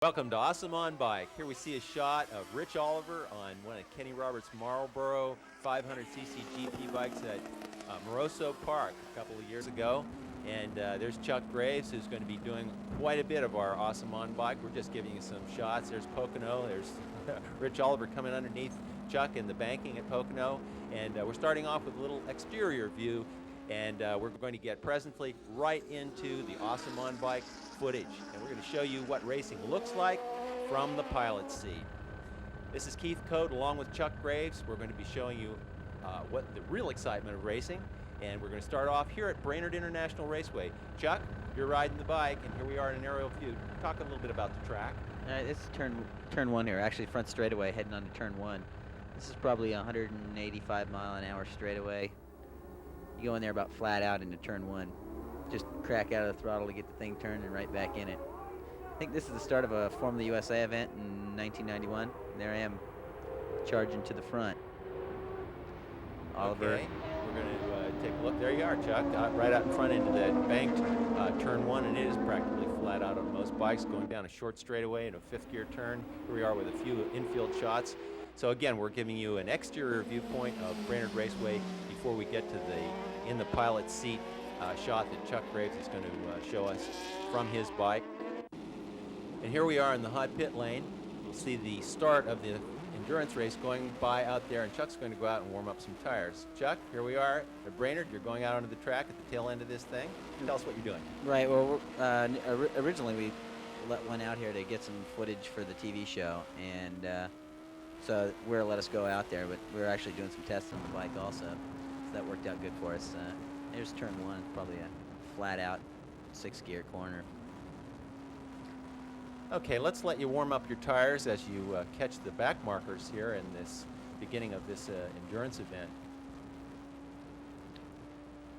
Welcome to Awesome on Bike. Here we see a shot of Rich Oliver on one of Kenny Roberts' Marlboro 500cc GP bikes at Moroso Park a couple of years ago. And there's Chuck Graves, who's going to be doing quite a bit of our Awesome on Bike. We're just giving you some shots. There's Pocono. There's Rich Oliver coming underneath Chuck in the banking at Pocono. And we're starting off with a little exterior view. And we're going to get presently right into the Awesome on Bike footage. And we're going to show you what racing looks like from the pilot's seat. This is Keith Coate along with Chuck Graves. We're going to be showing you what the real excitement of racing. And we're going to start off here at Brainerd International Raceway. Chuck, you're riding the bike, and here we are in an aerial view. Talk a little bit about the track. This is turn one here, actually front straightaway heading on to turn one. This is probably 185 mile an hour straightaway. You go in there about flat out into turn one. Just crack out of the throttle to get the thing turned and right back in it. I think this is the start of a Formula USA event in 1991. There I am, charging to the front. Oliver. Okay, we're going to take a look. There you are, Chuck, right out in front into that banked turn one, and it is practically flat out on most bikes, going down a short straightaway in a fifth gear turn. Here we are with a few infield shots. So again, we're giving you an exterior viewpoint of Brainerd Raceway before we get to the in the pilot's seat shot that Chuck Graves is going to show us from his bike. And here we are in the hot pit lane. You'll see the start of the endurance race going by out there, and Chuck's going to go out and warm up some tires. Chuck, here we are at Brainerd. You're going out onto the track at the tail end of this thing. Tell us what you're doing. Right, well, originally we went out here to get some footage for the TV show, and so WERA let us go out there, but we were actually doing some tests on the bike also, so that worked out good for us. Here's turn one, probably a flat-out six-gear corner. Okay, let's let you warm up your tires as you catch the back markers here in this beginning of this endurance event.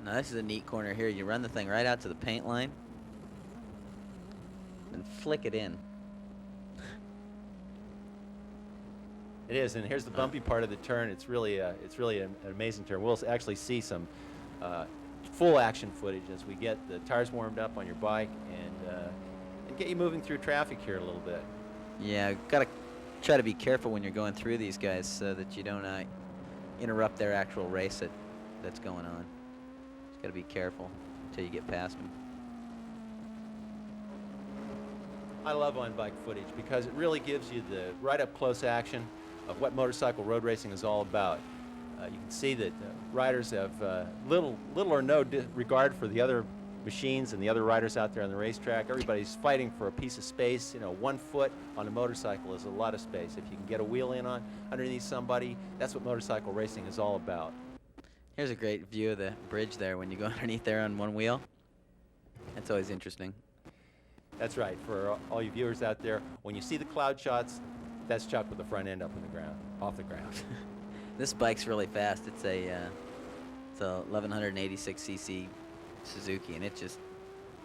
Now this is a neat corner here. You run the thing right out to the paint line and flick it in. It is, and here's the bumpy part of the turn. It's really an amazing turn. We'll actually see some full action footage as we get the tires warmed up on your bike and get you moving through traffic here a little bit. Yeah, gotta try to be careful when you're going through these guys so that you don't interrupt their actual race that's going on. Just gotta be careful until you get past them. I love on-bike footage because it really gives you the right-up-close action of what motorcycle road racing is all about. You can see that riders have little or no regard for the other machines and the other riders out there on the racetrack. Everybody's fighting for a piece of space. You know, 1 foot on a motorcycle is a lot of space. If you can get a wheel in on underneath somebody, that's what motorcycle racing is all about. Here's a great view of the bridge there when you go underneath there on one wheel. That's always interesting. That's right. For all you viewers out there, when you see the cloud shots, that's Chuck with the front end up in the ground, off the ground. This bike's really fast. It's a 1186cc Suzuki, and it just,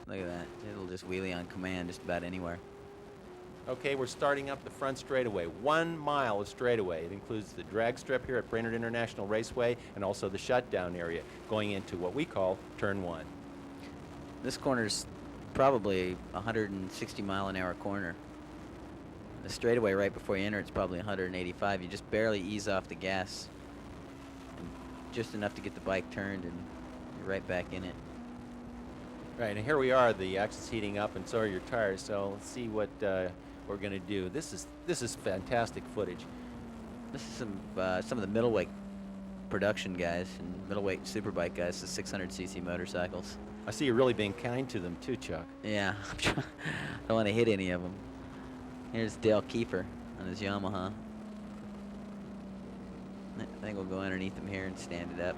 look at that. It'll just wheelie on command just about anywhere. Okay, we're starting up the front straightaway. 1 mile of straightaway. It includes the drag strip here at Brainerd International Raceway and also the shutdown area going into what we call turn one. This corner's probably 160 mile an hour corner. The straightaway right before you enter, it's probably 185. You just barely ease off the gas, and just enough to get the bike turned, and you're right back in it. Right, and here we are. The axle's heating up, and so are your tires. So let's see what we're going to do. This is fantastic footage. This is some of the middleweight production guys and middleweight superbike guys, the 600cc motorcycles. I see you're really being kind to them too, Chuck. Yeah, I don't want to hit any of them. Here's Dale Kiefer on his Yamaha. I think we'll go underneath him here and stand it up.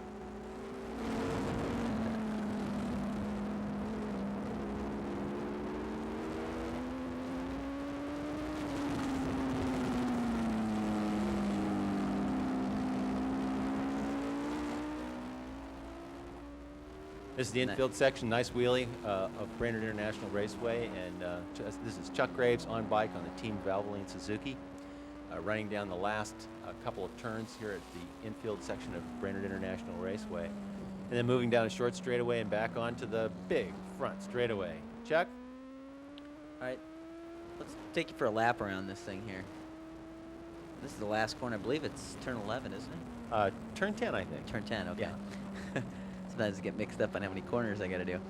This is the infield section, nice wheelie of Brainerd International Raceway, and this is Chuck Graves on bike on the Team Valvoline Suzuki, running down the last couple of turns here at the infield section of Brainerd International Raceway, and then moving down a short straightaway and back onto the big front straightaway. Chuck? All right, let's take you for a lap around this thing here. This is the last corner. I believe it's turn 11, isn't it? Turn 10, I think. Turn 10, okay. Yeah. Sometimes I get mixed up on how many corners I got to do.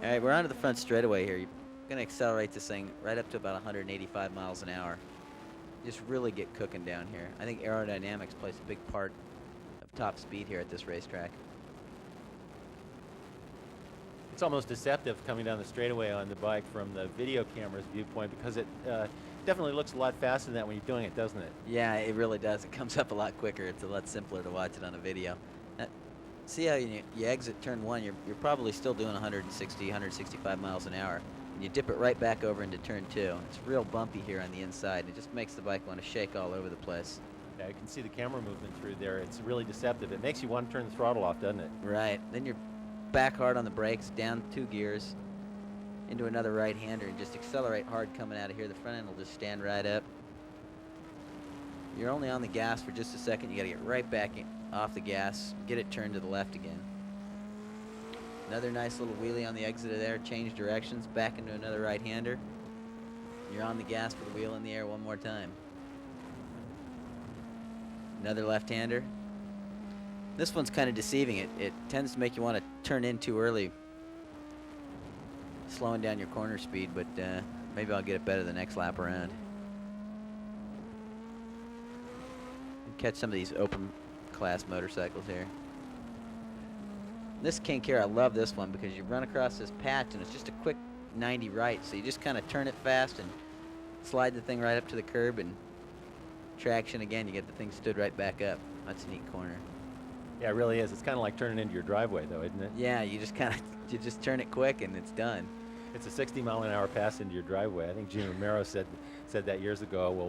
All right, we're onto the front straightaway here. You're going to accelerate this thing right up to about 185 miles an hour. Just really get cooking down here. I think aerodynamics plays a big part of top speed here at this racetrack. It's almost deceptive coming down the straightaway on the bike from the video camera's viewpoint because it definitely looks a lot faster than that when you're doing it, doesn't it? Yeah, it really does. It comes up a lot quicker. It's a lot simpler to watch it on a video. See how you exit turn 1, you're probably still doing 160, 165 miles an hour. And you dip it right back over into turn 2. It's real bumpy here on the inside. It just makes the bike want to shake all over the place. Yeah, you can see the camera movement through there. It's really deceptive. It makes you want to turn the throttle off, doesn't it? Right. Then you're back hard on the brakes, down 2 gears, into another right-hander, and just accelerate hard coming out of here. The front end will just stand right up. You're only on the gas for just a second. You got to get right back off the gas, get it turned to the left again. Another nice little wheelie on the exit of there, change directions, back into another right-hander. You're on the gas with the wheel in the air one more time. Another left-hander. This one's kind of deceiving. It tends to make you want to turn in too early, slowing down your corner speed, but maybe I'll get it better the next lap around. Catch some of these open class motorcycles here. This King Care, I love this one because you run across this patch and it's just a quick 90 right, so you just kind of turn it fast and slide the thing right up to the curb, and traction again, you get the thing stood right back up. That's a neat corner. Yeah, it really is. It's kind of like turning into your driveway, though, isn't it? Yeah, you just kind of, you just turn it quick and it's done. It's a 60-mile-an-hour pass into your driveway. I think Gene Romero said that years ago. Well,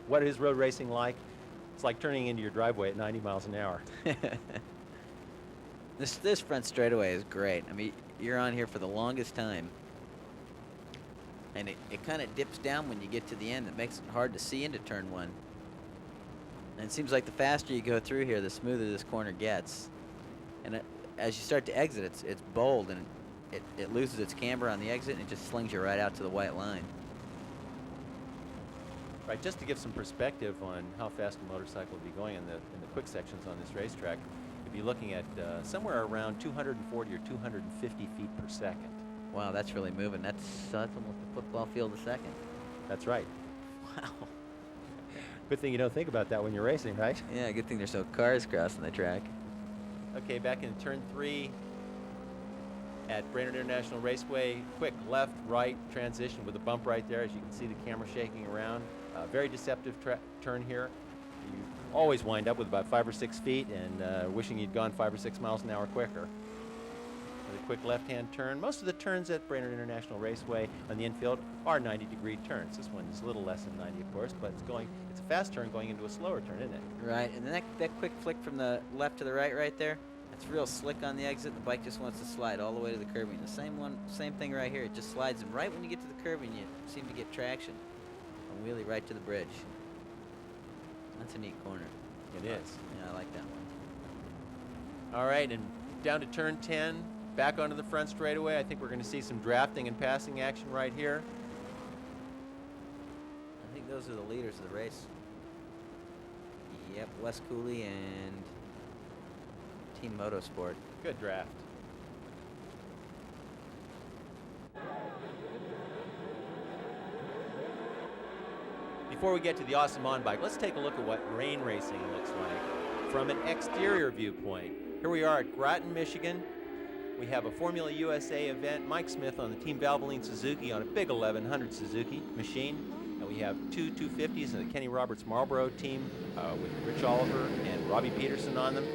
what is road racing like? It's like turning into your driveway at 90 miles an hour. This front straightaway is great. I mean, you're on here for the longest time, and it kind of dips down when you get to the end. It makes it hard to see into turn 1. And it seems like the faster you go through here, the smoother this corner gets. And as you start to exit, it's bold, and it loses its camber on the exit, and it just slings you right out to the white line. Right, just to give some perspective on how fast a motorcycle would be going in the quick sections on this racetrack, you'd be looking at somewhere around 240 or 250 feet per second. Wow, that's really moving. That's almost a football field a second. That's right. Wow. Good thing you don't think about that when you're racing, right? Yeah, good thing there's no cars crossing the track. Okay, back in turn 3 at Brainerd International Raceway. Quick left, right transition with a bump right there. As you can see the camera shaking around. Very deceptive turn here. You always wind up with about 5 or 6 feet and wishing you'd gone 5 or 6 miles an hour quicker. With a quick left-hand turn. Most of the turns at Brainerd International Raceway on the infield are 90-degree turns. This one is a little less than 90, of course, but it's a fast turn going into a slower turn, isn't it? Right, and then that quick flick from the left to the right there, that's real slick on the exit. The bike just wants to slide all the way to the curb. And the same thing right here. It just slides, and right when you get to the curb, and you seem to get traction. A wheelie right to the bridge. That's a neat corner. It is. Yeah, I like that one. All right, and down to turn 10, back onto the front straightaway. I think we're going to see some drafting and passing action right here. I think those are the leaders of the race. Yep, Wes Cooley and Team Motorsport. Good draft. Before we get to the awesome on-bike, let's take a look at what rain racing looks like from an exterior viewpoint. Here we are at Groton, Michigan. We have a Formula USA event. Mike Smith on the Team Valvoline Suzuki on a big 1100 Suzuki machine. And we have two 250s and the Kenny Roberts Marlboro team with Rich Oliver and Robbie Peterson on them.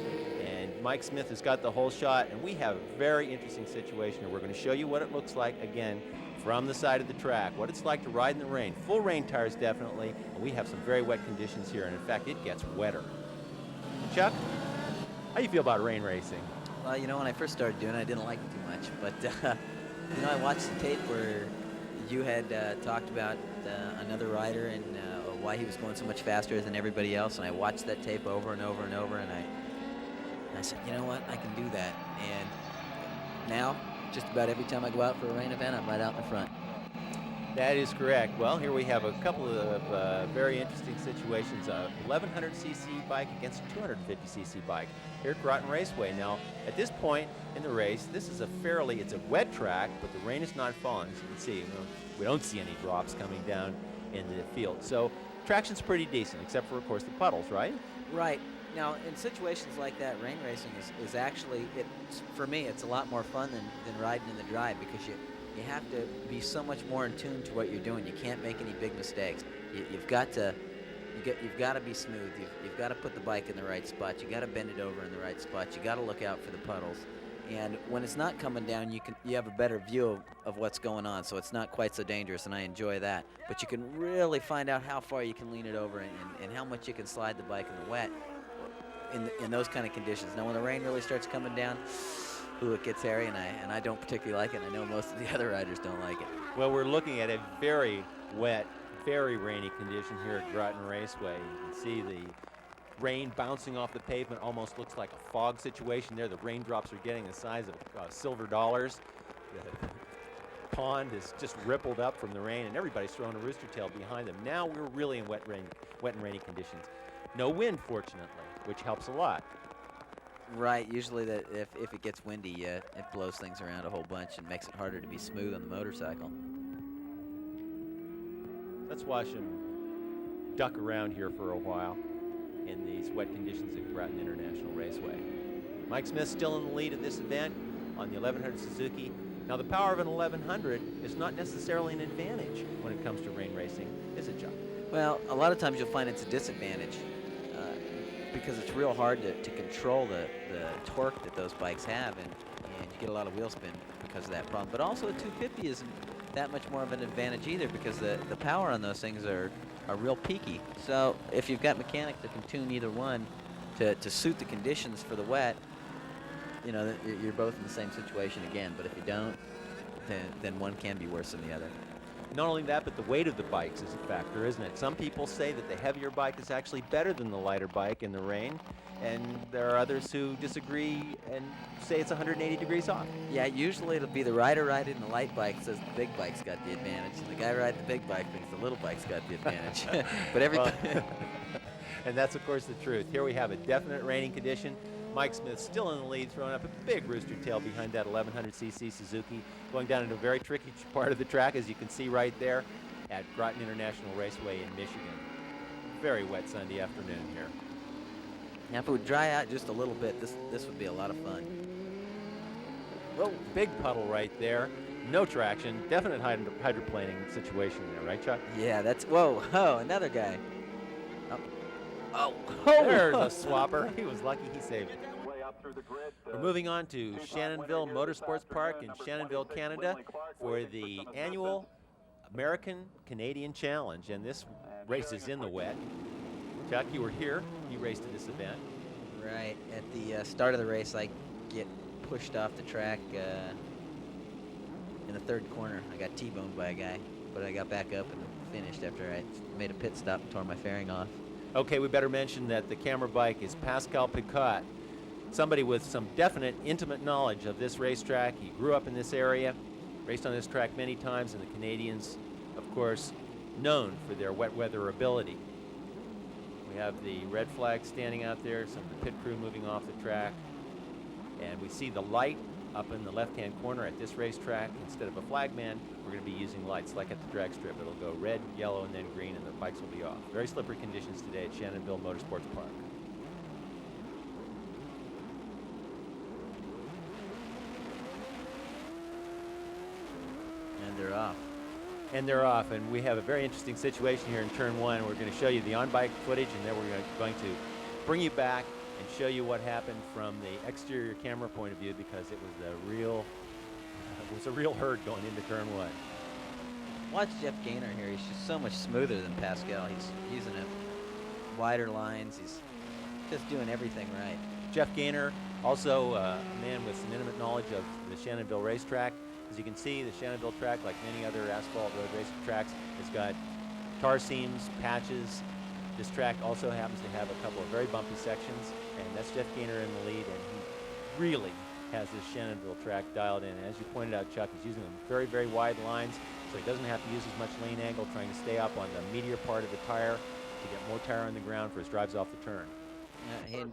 And Mike Smith has got the whole shot. And we have a very interesting situation here. We're going to show you what it looks like, again, from the side of the track, what it's like to ride in the rain. Full rain tires, definitely. And we have some very wet conditions here. And in fact, it gets wetter. Chuck, how do you feel about rain racing? Well, you know, when I first started doing it, I didn't like it too much. But, you know, I watched the tape where you had talked about another rider and why he was going so much faster than everybody else. And I watched that tape over and over and over. And I said, you know what, I can do that. And now, just about every time I go out for a rain event, I'm right out in the front. That is correct. Well, here we have a couple of very interesting situations. A 1100cc bike against a 250cc bike here at Groton Raceway. Now, at this point in the race, this is it's a wet track, but the rain is not falling. As you can see, we don't see any drops coming down in the field. So traction's pretty decent, except for, of course, the puddles, right? Right. Now, in situations like that, rain racing is actually, for me, it's a lot more fun than riding in the dry, because you have to be so much more in tune to what you're doing. You can't make any big mistakes. You've got to be smooth. You've got to put the bike in the right spot. You got to bend it over in the right spot. You got to look out for the puddles. And when it's not coming down, you have a better view of what's going on, so it's not quite so dangerous, and I enjoy that. But you can really find out how far you can lean it over and how much you can slide the bike in the wet in those kind of conditions. Now, when the rain really starts coming down, ooh, it gets hairy, and I don't particularly like it. I know most of the other riders don't like it. Well, we're looking at a very wet, very rainy condition here at Groton Raceway. You can see the rain bouncing off the pavement. Almost looks like a fog situation there. The raindrops are getting the size of silver dollars. The pond is just rippled up from the rain, and everybody's throwing a rooster tail behind them. Now we're really in wet and rainy conditions. No wind, fortunately, which helps a lot. Right. Usually, if it gets windy, it blows things around a whole bunch and makes it harder to be smooth on the motorcycle. Let's watch them duck around here for a while in these wet conditions at Groton International Raceway. Mike Smith still in the lead of this event on the 1100 Suzuki. Now, the power of an 1100 is not necessarily an advantage when it comes to rain racing, is it, Chuck? Well, a lot of times you'll find it's a disadvantage because it's real hard to control the torque that those bikes have, and you get a lot of wheel spin because of that problem. But also, a 250 isn't that much more of an advantage either, because the power on those things are real peaky. So if you've got mechanics that can tune either one to suit the conditions for the wet, you're both in the same situation again. But if you don't, then one can be worse than the other. Not only that, but the weight of the bikes is a factor, isn't it? Some people say that the heavier bike is actually better than the lighter bike in the rain, and there are others who disagree and say it's 180 degrees off. Yeah, usually it'll be the rider riding the light bike says the big bike's got the advantage, and the guy riding the big bike thinks the little bike's got the advantage. But every time. And that's, of course, the truth. Here we have a definite raining condition. Mike Smith still in the lead, throwing up a big rooster tail behind that 1100cc Suzuki, going down into a very tricky part of the track, as you can see right there at Groton International Raceway in Michigan. Very wet Sunday afternoon here. Now, if it would dry out just a little bit, this would be a lot of fun. Whoa, big puddle right there. No traction. Definite hydroplaning situation there, right, Chuck? Yeah, whoa, another guy. Oh, there's a swapper. He was lucky he saved it. We're moving on to Shannonville Motorsports Park in Shannonville, Canada, for the annual American-Canadian Challenge, and this race is in the wet. Chuck, you were here. You raced at this event. Right. At the start of the race, I get pushed off the track in the third corner. I got T-boned by a guy, but I got back up and finished after I made a pit stop and tore my fairing off. Okay, we better mention that the camera bike is Pascal Picot, somebody with some definite intimate knowledge of this racetrack. He grew up in this area, raced on this track many times, and the Canadians, of course, known for their wet weather ability. We have the red flag standing out there, some of the pit crew moving off the track, and we see the light up in the left-hand corner at this racetrack. Instead of a flagman, we're going to be using lights like at the drag strip. It'll go red, yellow, and then green, and the bikes will be off. Very slippery conditions today at Shannonville Motorsports Park. And they're off. And they're off, and we have a very interesting situation here in turn one. We're going to show you the on-bike footage, and then we're going to bring you back and show you what happened from the exterior camera point of view, because it was a real herd going into turn one. Watch Jeff Gaynor here. He's just so much smoother than Pascal. He's using wider lines. He's just doing everything right. Jeff Gaynor, also a man with some intimate knowledge of the Shannonville racetrack. As you can see, the Shannonville track, like many other asphalt road racing tracks, has got tar seams, patches. This track also happens to have a couple of very bumpy sections, and that's Jeff Gaynor in the lead, and he really has this Shannonville track dialed in. And as you pointed out, Chuck, he's using them very, very wide lines, so so he doesn't have to use as much lane angle, trying to stay up on the meatier part of the tire to get more tire on the ground for his drives off the turn. Yeah,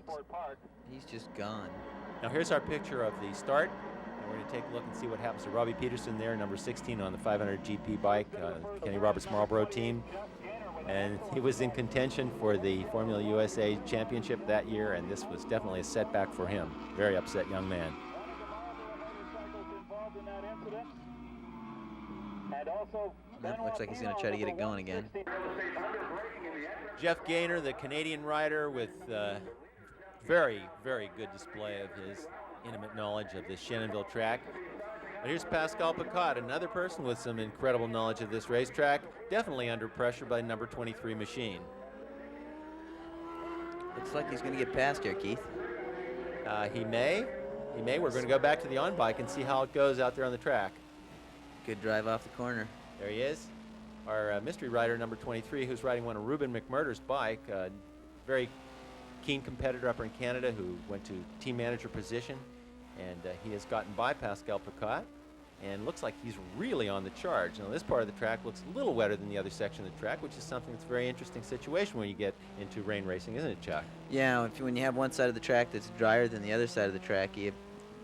he's just gone. Now here's our picture of the start. And we're going to take a look and see what happens to Robbie Peterson there, number 16 on the 500 GP bike, Kenny Roberts Marlboro team. And he was in contention for the Formula USA Championship that year, and this was definitely a setback for him. Very upset young man. That looks like he's going to try to get it going again. Jeff Gaynor, the Canadian rider, with very, very good display of his intimate knowledge of this Shannonville track. But here's Pascal Picotte, another person with some incredible knowledge of this racetrack, definitely under pressure by number 23 machine. Looks like he's going to get past here, Keith. He may. We're going to go back to the on-bike and see how it goes out there on the track. Good drive off the corner. There he is. Our mystery rider, number 23, who's riding one of Ruben McMurder's bike. Very keen competitor up in Canada who went to team manager position. And he has gotten by Pascal Picotte and looks like he's really on the charge. Now, this part of the track looks a little wetter than the other section of the track, which is something that's a very interesting situation when you get into rain racing, isn't it, Chuck? Yeah, when you have one side of the track that's drier than the other side of the track, you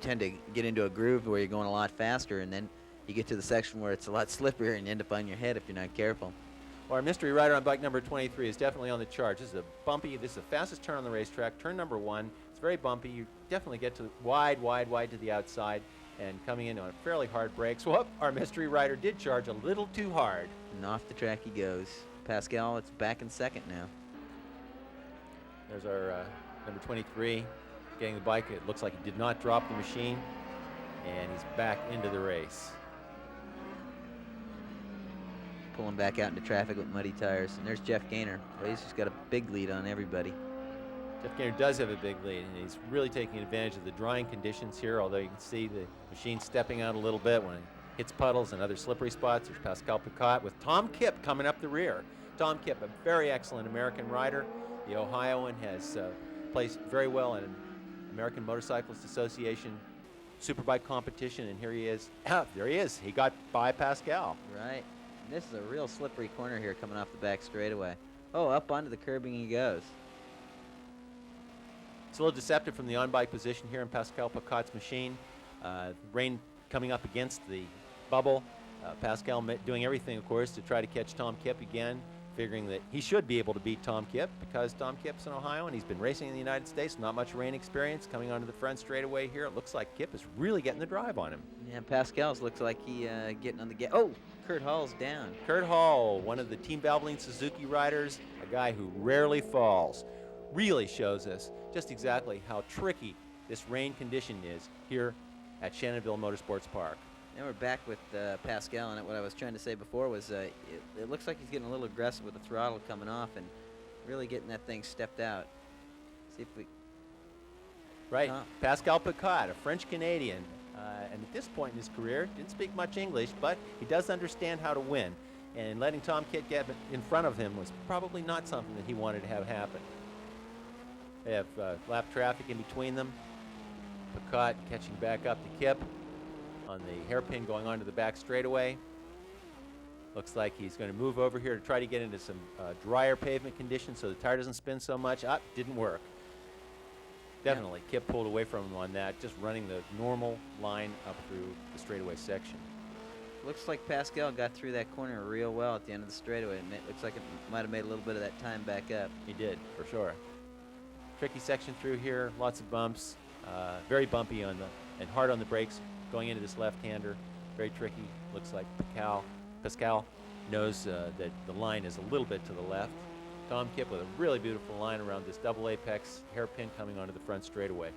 tend to get into a groove where you're going a lot faster, and then you get to the section where it's a lot slipperier and you end up on your head if you're not careful. Well, our mystery rider on bike number 23 is definitely on the charge. This is the fastest turn on the racetrack, turn number 1. It's very bumpy. You definitely get to wide to the outside and coming in on fairly hard brakes. Well, our mystery rider did charge a little too hard. And off the track he goes. Pascal, it's back in second now. There's our number 23 getting the bike. It looks like he did not drop the machine, and he's back into the race. Pulling back out into traffic with muddy tires. And there's Jeff Gaynor. Well, he's just got a big lead on everybody. Jeff Gaynor does have a big lead, and he's really taking advantage of the drying conditions here, although you can see the machine stepping out a little bit when it hits puddles and other slippery spots. There's Pascal Picotte with Tom Kipp coming up the rear. Tom Kipp, a very excellent American rider. The Ohioan has placed very well in American Motorcyclist Association Superbike competition, and here he is. There he is. He got by Pascal. Right. And this is a real slippery corner here coming off the back straightaway. Oh, up onto the curbing he goes. It's a little deceptive from the on-bike position here in Pascal Picotte's machine. Rain coming up against the bubble. Pascal doing everything, of course, to try to catch Tom Kipp again, figuring that he should be able to beat Tom Kipp because Tom Kipp's in Ohio and he's been racing in the United States. Not much rain experience coming onto the front straightaway here. It looks like Kipp is really getting the drive on him. Yeah, Pascal's looks like he getting on the gas. Oh, Kurt Hall's down. Kurt Hall, one of the Team Valvoline Suzuki riders, a guy who rarely falls, really shows us just exactly how tricky this rain condition is here at Shannonville Motorsports Park. And we're back with Pascal, and what I was trying to say before was it looks like he's getting a little aggressive with the throttle coming off and really getting that thing stepped out. See if we... Right, Pascal Picotte, a French-Canadian, and at this point in his career, didn't speak much English, but he does understand how to win. And letting Tom Kipp get in front of him was probably not something that he wanted to have happen. They have lap traffic in between them. Picotte catching back up to Kipp on the hairpin going onto the back straightaway. Looks like he's going to move over here to try to get into some drier pavement conditions so the tire doesn't spin so much. Didn't work. Definitely, Kipp pulled away from him on that, just running the normal line up through the straightaway section. Looks like Pascal got through that corner real well at the end of the straightaway. It looks like it might have made a little bit of that time back up. He did, for sure. Tricky section through here, lots of bumps, very bumpy and hard on the brakes going into this left-hander. Very tricky. Looks like Pascal knows that the line is a little bit to the left. Tom Kipp with a really beautiful line around this double apex hairpin coming onto the front straightaway.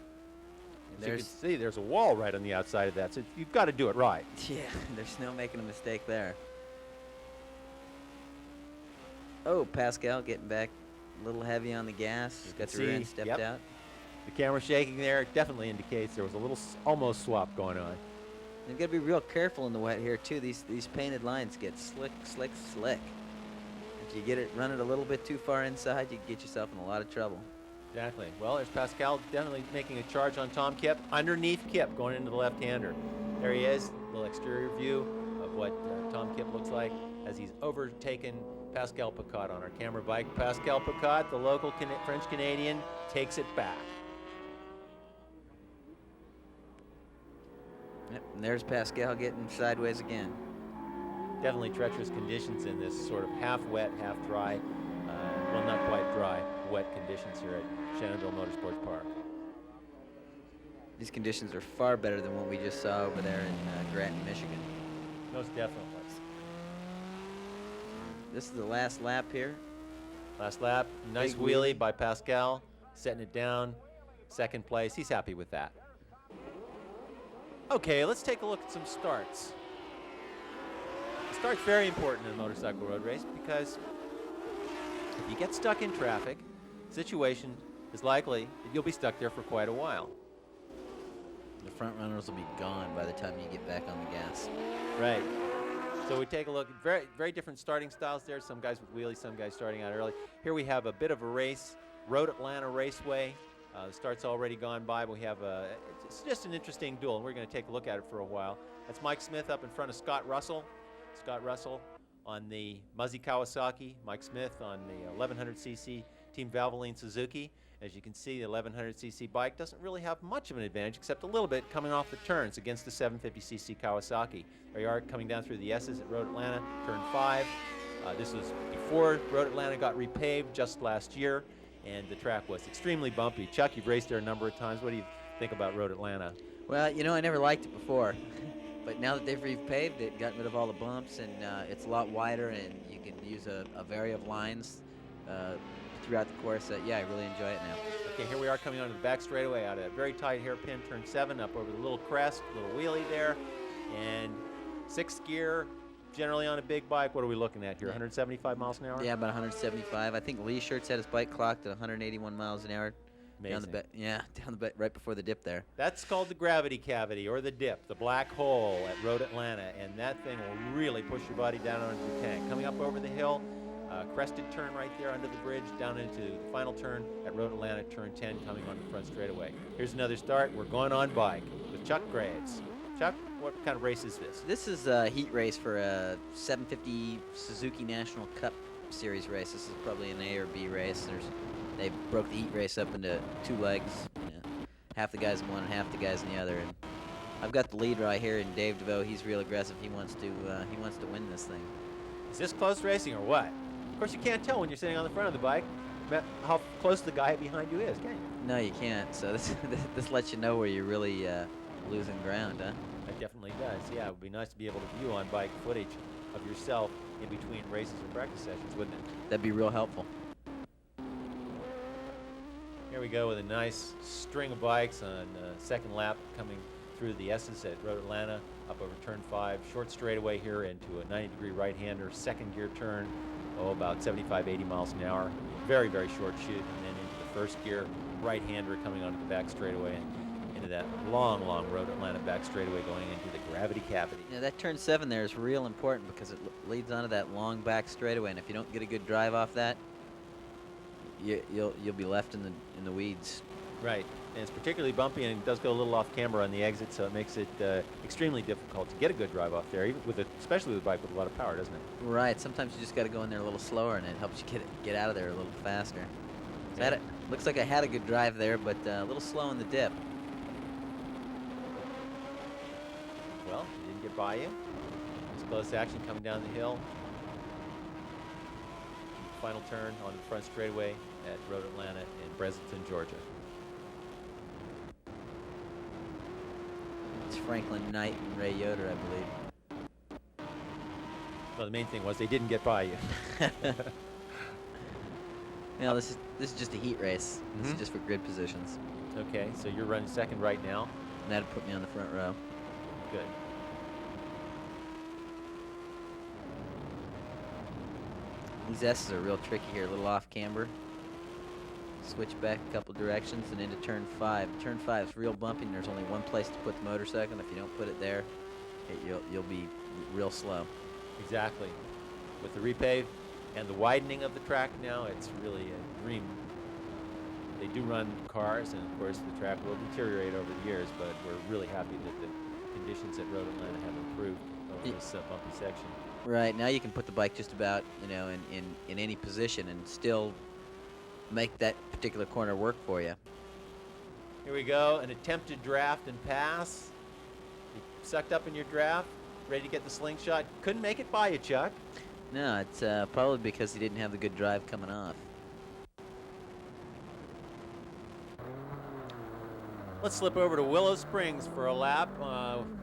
As you can see, there's a wall right on the outside of that, so you've got to do it right. Yeah, there's no making a mistake there. Oh, Pascal getting back a little heavy on the gas. Got the rear end stepped out. The camera shaking there definitely indicates there was a little almost swap going on. You've got to be real careful in the wet here, too. These painted lines get slick. If you get it running a little bit too far inside, you can get yourself in a lot of trouble. Exactly. Well, there's Pascal definitely making a charge on Tom Kipp. Underneath Kipp, going into the left-hander. There he is, a little exterior view of what Tom Kip looks like, as he's overtaken Pascal Picot on our camera bike. Pascal Picot, the local French-Canadian, takes it back. Yep, and there's Pascal getting sideways again. Definitely treacherous conditions in this sort of half wet, half dry, well, not quite dry, wet conditions here at Shannonville Motorsports Park. These conditions are far better than what we just saw over there in Grattan, Michigan. Most definitely. This is the last lap here. Last lap, nice Big wheelie wheelie. by Pascal, setting it down, second place. He's happy with that. Okay, let's take a look at some starts. The start's very important in a motorcycle road race because if you get stuck in traffic, the situation is likely that you'll be stuck there for quite a while. The front runners will be gone by the time you get back on the gas. Right. So we take a look at very different starting styles there. Some guys with wheelies, some guys starting out early. Here we have a bit of a race, Road Atlanta Raceway. The start's already gone by, but we have it's just an interesting duel, and we're going to take a look at it for a while. That's Mike Smith up in front of Scott Russell. Scott Russell on the Muzzy Kawasaki, Mike Smith on the 1100cc Team Valvoline Suzuki. As you can see, the 1100cc bike doesn't really have much of an advantage except a little bit coming off the turns against the 750cc Kawasaki. There you are coming down through the S's at Road Atlanta, turn 5. This was before Road Atlanta got repaved just last year, and the track was extremely bumpy. Chuck, you've raced there a number of times. What do you think about Road Atlanta? Well, you know, I never liked it before. But now that they've repaved it, gotten rid of all the bumps, and it's a lot wider, and you can use a variety of lines throughout the course. Yeah, I really enjoy it now. Okay, here we are coming onto the back straightaway out of a very tight hairpin, turn 7, up over the little crest, little wheelie there, and 6th gear, generally on a big bike. What are we looking at here, 175 miles an hour? Yeah, about 175. I think Lee Shirts had his bike clocked at 181 miles an hour. Amazing. Down the back, right before the dip there. That's called the gravity cavity, or the dip, the black hole at Road Atlanta, and that thing will really push your body down onto the tank. Coming up over the hill, crested turn right there under the bridge, down into the final turn at Road Atlanta, turn 10, coming on the front straightaway. Here's another start. We're going on bike with Chuck Graves. Chuck, what kind of race is this? This is a heat race for a 750 Suzuki National Cup Series race. This is probably an A or B race. They broke the heat race up into 2 legs. Half the guys in one, half the guys in the other. And I've got the lead right here, and Dave DeVoe. He's real aggressive. He wants to win this thing. Is this close racing or what? Of course, you can't tell when you're sitting on the front of the bike how close the guy behind you is, can you? No, you can't. So this lets you know where you're really losing ground, huh? It definitely does. Yeah, it would be nice to be able to view on bike footage of yourself in between races and practice sessions, wouldn't it? That'd be real helpful. Here we go with a nice string of bikes on second lap coming through the S's at Road Atlanta, up over turn 5, short straightaway here into a 90-degree right-hander, second gear turn, about 75, 80 miles an hour. Very, very short shoot, and then into the first gear, right-hander coming onto the back straightaway and into that long, long Road Atlanta back straightaway going into the gravity cavity. Yeah, that turn 7 there is real important because it leads onto that long back straightaway, and if you don't get a good drive off that, you'll be left in the weeds. Right, and it's particularly bumpy, and it does go a little off camber on the exit, so it makes it extremely difficult to get a good drive off there, even especially with a bike with a lot of power, doesn't it? Right. Sometimes you just got to go in there a little slower, and it helps you get out of there a little faster. So looks like I had a good drive there, but a little slow in the dip. Well, it didn't get by you. It's close action coming down the hill. Final turn on the front straightaway at Road Atlanta in Breslin, Georgia. It's Franklin Knight and Ray Yoder, I believe. Well, the main thing was they didn't get by you. No, this is just a heat race. This is just for grid positions. Okay, so you're running second right now. And that'd put me on the front row. Good. These S's are real tricky here, a little off camber. Switch back a couple directions and into turn 5. Turn 5 is real bumpy, and there's only one place to put the motorcycle, and if you don't put it there, you'll be real slow. Exactly. With the repave and the widening of the track now, it's really a dream. They do run cars, and of course the track will deteriorate over the years, but we're really happy that the conditions at Road Atlanta have improved over this bumpy section. Right, now you can put the bike just about, in any position and still make that particular corner work for you. Here we go, an attempted draft and pass. You sucked up in your draft, ready to get the slingshot. Couldn't make it by you, Chuck. No, it's probably because he didn't have the good drive coming off. Let's slip over to Willow Springs for a lap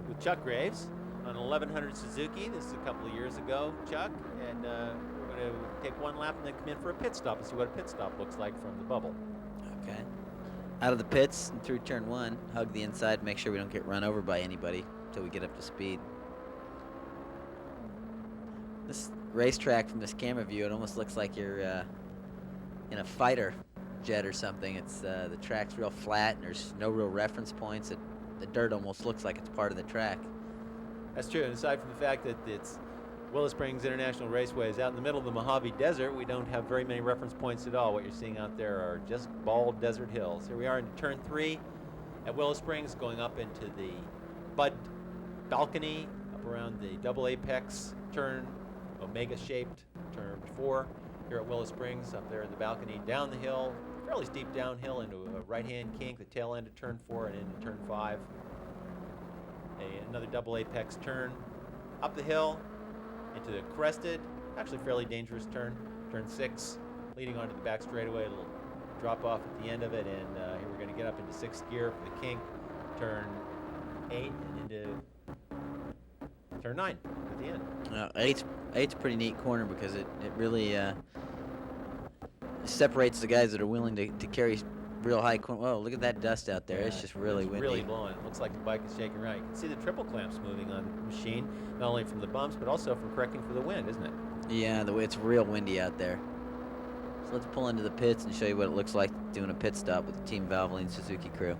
with Chuck Graves on an 1100 Suzuki. This is a couple of years ago, Chuck, and we're going to take one lap and then come in for a pit stop and see what a pit stop looks like from the bubble. Okay. Out of the pits and through turn 1, hug the inside, make sure we don't get run over by anybody until we get up to speed. This racetrack from this camera view, it almost looks like you're in a fighter jet or something. It's the track's real flat and there's no real reference points. The dirt almost looks like it's part of the track. That's true, and aside from the fact that it's Willow Springs International Raceway is out in the middle of the Mojave Desert, we don't have very many reference points at all. What you're seeing out there are just bald desert hills. Here we are in turn 3 at Willow Springs, going up into the Bud balcony, up around the double apex turn, omega-shaped turn 4 here at Willow Springs, up there in the balcony, down the hill, fairly steep downhill into a right-hand kink, the tail end of turn 4 and into turn 5. Another double apex turn, up the hill, into the crested, actually fairly dangerous turn 6, leading onto the back straightaway, a little drop off at the end of it, and here we're going to get up into 6th gear for the kink, turn 8 and into turn 9 at the end. Eight's a pretty neat corner because it really separates the guys that are willing to carry real high corner. Whoa, look at that dust out there. Yeah, it's just really windy. Really blowing. It looks like the bike is shaking around. You can see the triple clamps moving on the machine, not only from the bumps, but also from correcting for the wind, isn't it? Yeah, it's real windy out there. So let's pull into the pits and show you what it looks like doing a pit stop with the Team Valvoline Suzuki crew.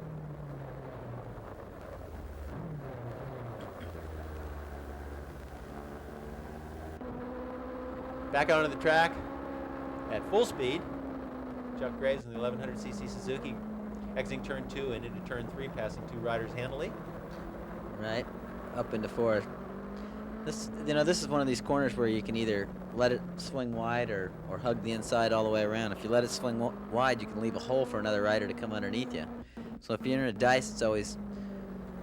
Back onto the track at full speed. Chuck Graves in the 1100cc Suzuki, exiting turn 2 and into turn 3, passing 2 riders handily. Right, up into 4. This is one of these corners where you can either let it swing wide or hug the inside all the way around. If you let it swing wide, you can leave a hole for another rider to come underneath you. So if you're in a dice, it's always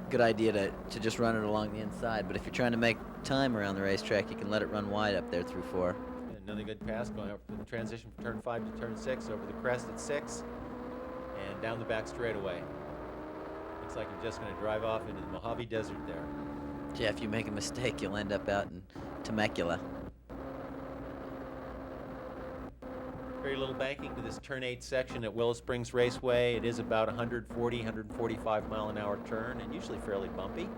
a good idea to just run it along the inside. But if you're trying to make time around the racetrack, you can let it run wide up there through 4. Another good pass going up for the transition from turn 5 to turn 6, over the crest at 6, and down the back straightaway. Looks like you're just going to drive off into the Mojave Desert there. Yeah, if you make a mistake, you'll end up out in Temecula. Very little banking to this turn 8 section at Willow Springs Raceway. It is about 140, 145 mile an hour turn, and usually fairly bumpy.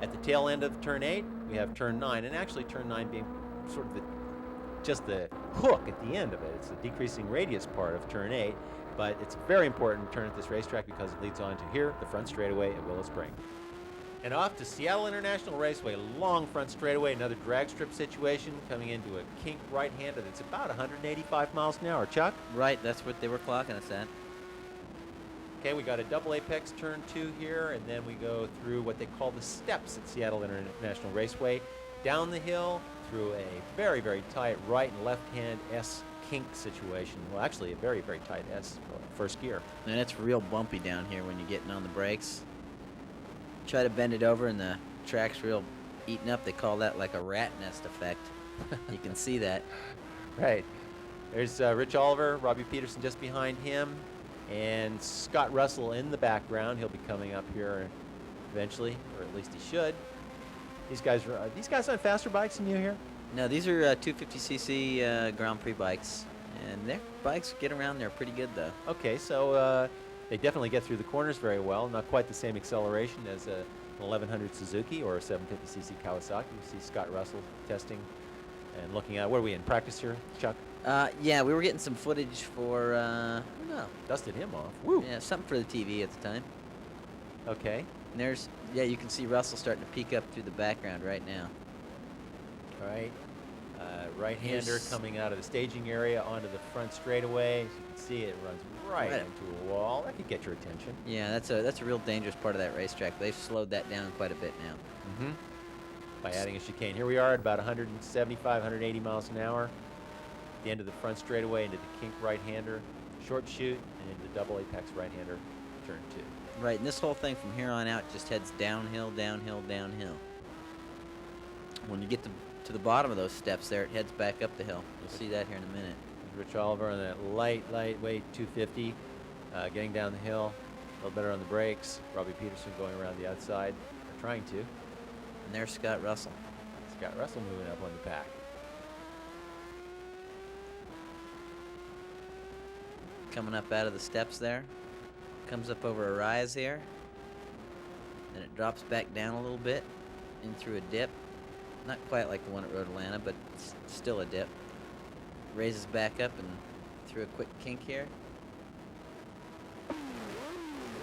At the tail end of turn 8, we have turn 9, and actually turn 9 being sort of just the hook at the end of it. It's the decreasing radius part of turn 8, but it's a very important turn at this racetrack because it leads on to here, the front straightaway at Willow Springs. And off to Seattle International Raceway, long front straightaway, another drag strip situation, coming into a kink right-handed. It's about 185 miles an hour. Chuck? Right, that's what they were clocking us at. Okay, we got a double apex turn 2 here, and then we go through what they call the steps at Seattle International Raceway, down the hill, through a very, very tight right and left-hand S kink situation. Well, actually, a very, very tight S first gear. And it's real bumpy down here when you're getting on the brakes. Try to bend it over and the track's real eaten up. They call that like a rat nest effect. You can see that. Right. There's Rich Oliver, Robbie Peterson just behind him, and Scott Russell in the background. He'll be coming up here eventually, or at least he should. These guys on faster bikes than you here? No, these are 250cc Grand Prix bikes, and their bikes get around there pretty good though. Okay, so they definitely get through the corners very well. Not quite the same acceleration as an 1100 Suzuki or a 750cc Kawasaki. You see Scott Russell testing and looking at. What are we in practice here, Chuck? Yeah, we were getting some footage for. I don't know. Dusted him off. Woo. Yeah, something for the TV at the time. Okay. And you can see Russell starting to peek up through the background right now. All right. Right-hander coming out of the staging area onto the front straightaway. As you can see, it runs right into a wall. That could get your attention. Yeah, that's a real dangerous part of that racetrack. They've slowed that down quite a bit now. Mm-hmm. by adding a chicane. Here we are at about 175, 180 miles an hour. The end of the front straightaway into the kink right-hander, short shoot, and into the double apex right-hander, turn 2. Right, and this whole thing from here on out just heads downhill, downhill, downhill. When you get to the bottom of those steps there, it heads back up the hill. You'll see that here in a minute. Rich Oliver on that lightweight 250, getting down the hill, a little better on the brakes. Robbie Peterson going around the outside, or trying to. And there's Scott Russell. Scott Russell moving up on the pack. Coming up out of the steps there. Comes up over a rise here. Then it drops back down a little bit in through a dip. Not quite like the one at Road Atlanta, but it's still a dip. Raises back up and through a quick kink here.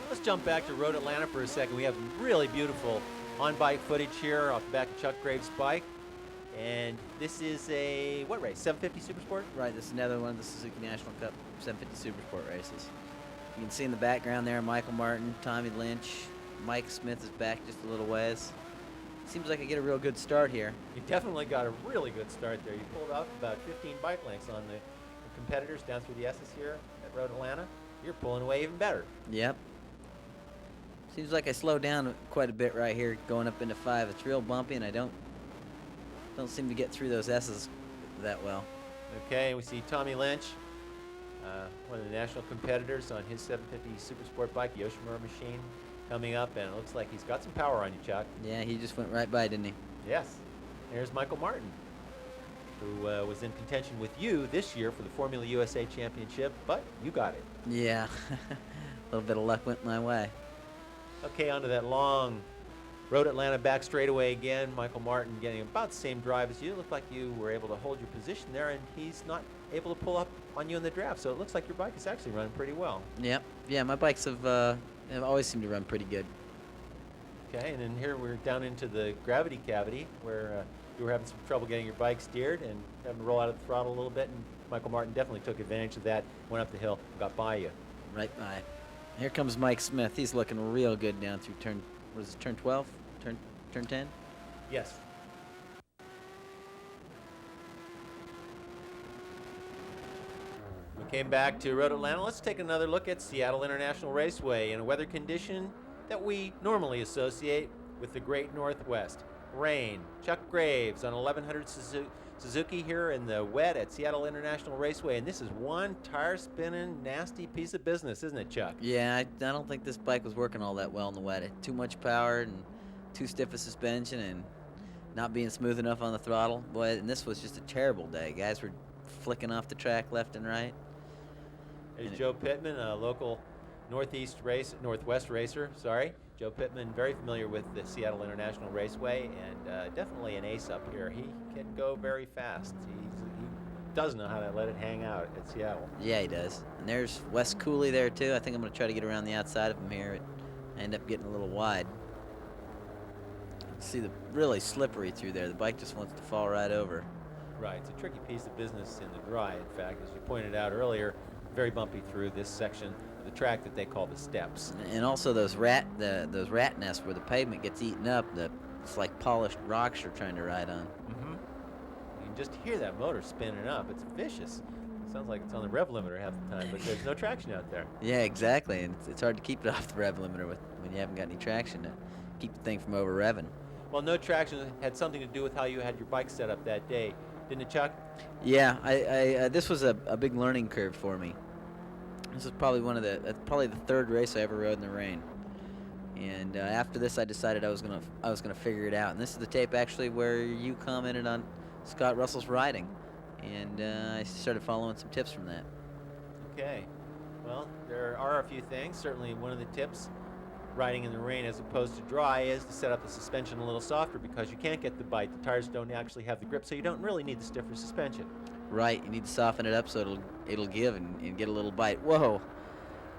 Let's jump back to Road Atlanta for a second. We have really beautiful on-bike footage here off the back of Chuck Graves' bike. And this is a, what race? 750 Supersport? Right, this is another one of the Suzuki National Cup 750 Supersport races. You can see in the background there Michael Martin, Tommy Lynch, Mike Smith is back just a little ways. Seems like I get a real good start here. You definitely got a really good start there. You pulled up about 15 bike lengths on the competitors down through the S's here at Road Atlanta. You're pulling away even better. Yep. Seems like I slowed down quite a bit right here going up into 5. It's real bumpy and I don't seem to get through those S's that well. Okay, we see Tommy Lynch, one of the national competitors on his 750 Supersport bike, the Yoshimura machine, coming up, and it looks like he's got some power on you, Chuck. Yeah, he just went right by, didn't he? Yes. There's Michael Martin, who was in contention with you this year for the Formula USA Championship, but you got it. Yeah, a little bit of luck went my way. Okay, onto that long Road Atlanta back straightaway again. Michael Martin getting about the same drive as you. It looked like you were able to hold your position there, and he's not able to pull up on you in the draft, so it looks like your bike is actually running pretty well. Yep. Yeah, my bikes have always seemed to run pretty good. Okay, and then here we're down into the gravity cavity where you were having some trouble getting your bike steered and having to roll out of the throttle a little bit, and Michael Martin definitely took advantage of that, went up the hill, and got by you. Right by. Here comes Mike Smith. He's looking real good down through turn, what is it, turn 12? Turn 10? Yes. We came back to Road Atlanta. Let's take another look at Seattle International Raceway in a weather condition that we normally associate with the Great Northwest. Rain. Chuck Graves on 1100 Suzuki here in the wet at Seattle International Raceway, and this is one tire-spinning, nasty piece of business, isn't it, Chuck? Yeah, I don't think this bike was working all that well in the wet. It had too much power and too stiff a suspension and not being smooth enough on the throttle. Boy, and this was just a terrible day. Guys were flicking off the track left and right. There's Joe Pittman, a local Northwest racer, sorry. Joe Pittman, very familiar with the Seattle International Raceway, and definitely an ace up here. He can go very fast. He does know how to let it hang out at Seattle. Yeah, he does. And there's Wes Cooley there, too. I think I'm going to try to get around the outside of him here. I end up getting a little wide. See, the really slippery through there. The bike just wants to fall right over. Right, it's a tricky piece of business in the dry. In fact, as you pointed out earlier, very bumpy through this section of the track that they call the steps. And also those rat nests where the pavement gets eaten up. It's like polished rocks you're trying to ride on. Mm-hmm. You can just hear that motor spinning up. It's vicious. It sounds like it's on the rev limiter half the time, but there's no traction out there. Yeah, exactly. And it's hard to keep it off the rev limiter when you haven't got any traction to keep the thing from over revving. Well, no traction had something to do with how you had your bike set up that day, didn't it, Chuck? Yeah, I this was a big learning curve for me. This is probably probably the third race I ever rode in the rain. And after this, I decided I was gonna figure it out. And this is the tape actually where you commented on Scott Russell's riding, and I started following some tips from that. Okay. Well, there are a few things. Certainly, one of the tips riding in the rain as opposed to dry is to set up the suspension a little softer because you can't get the bite. The tires don't actually have the grip, so you don't really need the stiffer suspension. Right, you need to soften it up so it'll give and get a little bite. Whoa,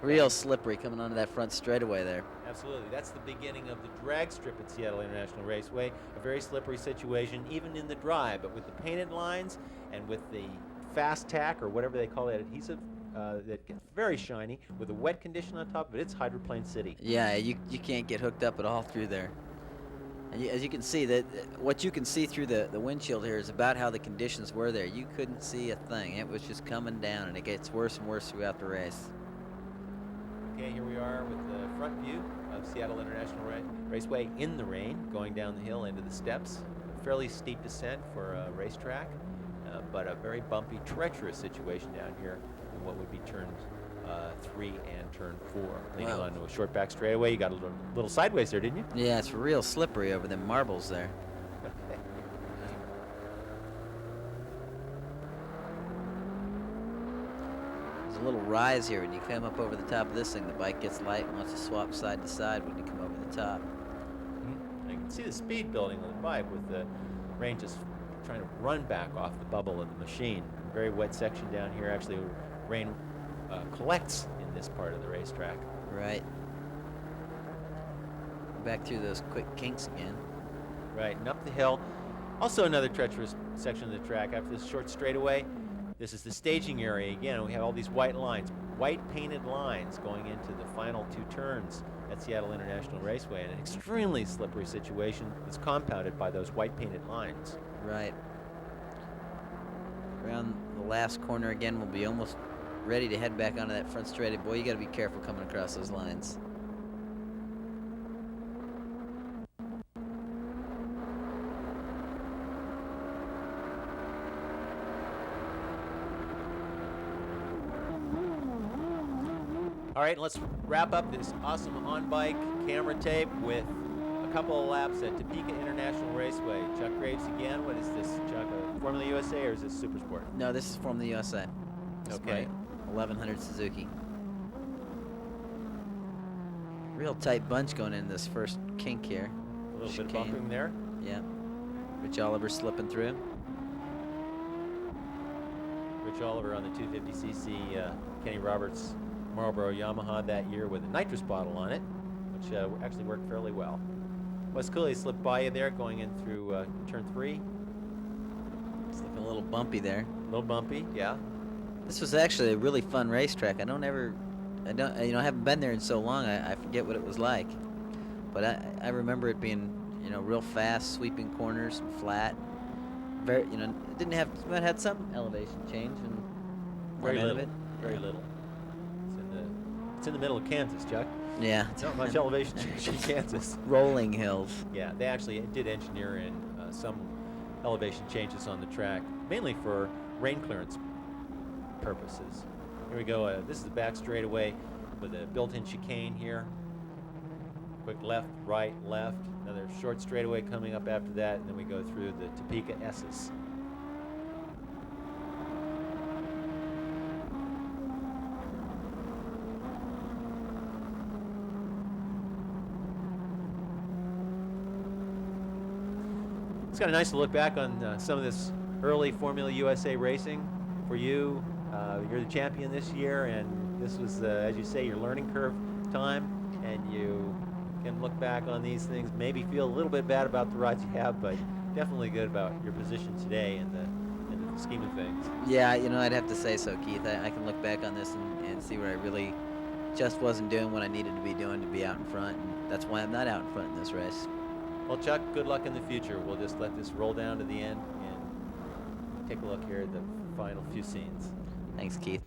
real slippery coming onto that front straightaway there. Absolutely, that's the beginning of the drag strip at Seattle International Raceway. A very slippery situation even in the dry, but with the painted lines and with the fast tack or whatever they call that adhesive, that gets very shiny with a wet condition on top of it. It's hydroplane city. Yeah, you can't get hooked up at all through there. And as you can see, that what you can see through the windshield here is about how the conditions were there. You couldn't see a thing. It was just coming down, and it gets worse and worse throughout the race. Okay, here we are with the front view of Seattle International Raceway in the rain, going down the hill into the steps. A fairly steep descent for a racetrack, but a very bumpy, treacherous situation down here in what would be turns 3 and turn 4. Leading Wow. onto a short back straightaway. You got a little sideways there, didn't you? Yeah, it's real slippery over them marbles there. Okay. There's a little rise here. When you come up over the top of this thing, the bike gets light and wants to swap side to side when you come over the top. I can see the speed building on the bike with the rain just trying to run back off the bubble of the machine. Very wet section down here. Actually, rain collects in this part of the racetrack. Right. Back through those quick kinks again. Right, and up the hill. Also another treacherous section of the track after this short straightaway. This is the staging area again. We have all these white lines, white painted lines going into the final 2 turns at Seattle International Raceway. An extremely slippery situation that's compounded by those white painted lines. Right. Around the last corner again, we'll be almost ready to head back onto that front straight. Boy, you got to be careful coming across those lines. All right, let's wrap up this awesome on-bike camera tape with a couple of laps at Topeka International Raceway. Chuck Graves again. What is this, Chuck? A Formula USA or is this Super Sport? No, this is from the USA. This is Okay. my 1100 Suzuki. Real tight bunch going in this first kink here. A little bit of Chicane. bumping there. Yeah. Rich Oliver slipping through. Rich Oliver on the 250cc Kenny Roberts Marlboro Yamaha that year with a nitrous bottle on it, which actually worked fairly well. Wes Cooley slipped by you there going in through turn 3. It's looking a little bumpy there. A little bumpy, yeah. This was actually a really fun racetrack. I haven't been there in so long. I forget what it was like, but I remember it being, real fast, sweeping corners, and flat. Very, it didn't have. It had some elevation change and Very one end little. of it. Very little. It's in the middle of Kansas, Chuck. Yeah. Not much elevation change in Kansas. Rolling hills. Yeah, they actually did engineer in some elevation changes on the track, mainly for rain clearance purposes. Here we go. This is the back straightaway with a built-in chicane here. Quick left, right, left. Another short straightaway coming up after that, and then we go through the Topeka S's. It's kind of nice to look back on some of this early Formula USA racing. For you, you're the champion this year, and this was, as you say, your learning curve time, and you can look back on these things, maybe feel a little bit bad about the rides you have, but definitely good about your position today in the scheme of things. Yeah, I'd have to say so, Keith. I can look back on this and see what I really just wasn't doing what I needed to be doing to be out in front, and that's why I'm not out in front in this race. Well, Chuck, good luck in the future. We'll just let this roll down to the end and take a look here at the final few scenes. Thanks, Keith.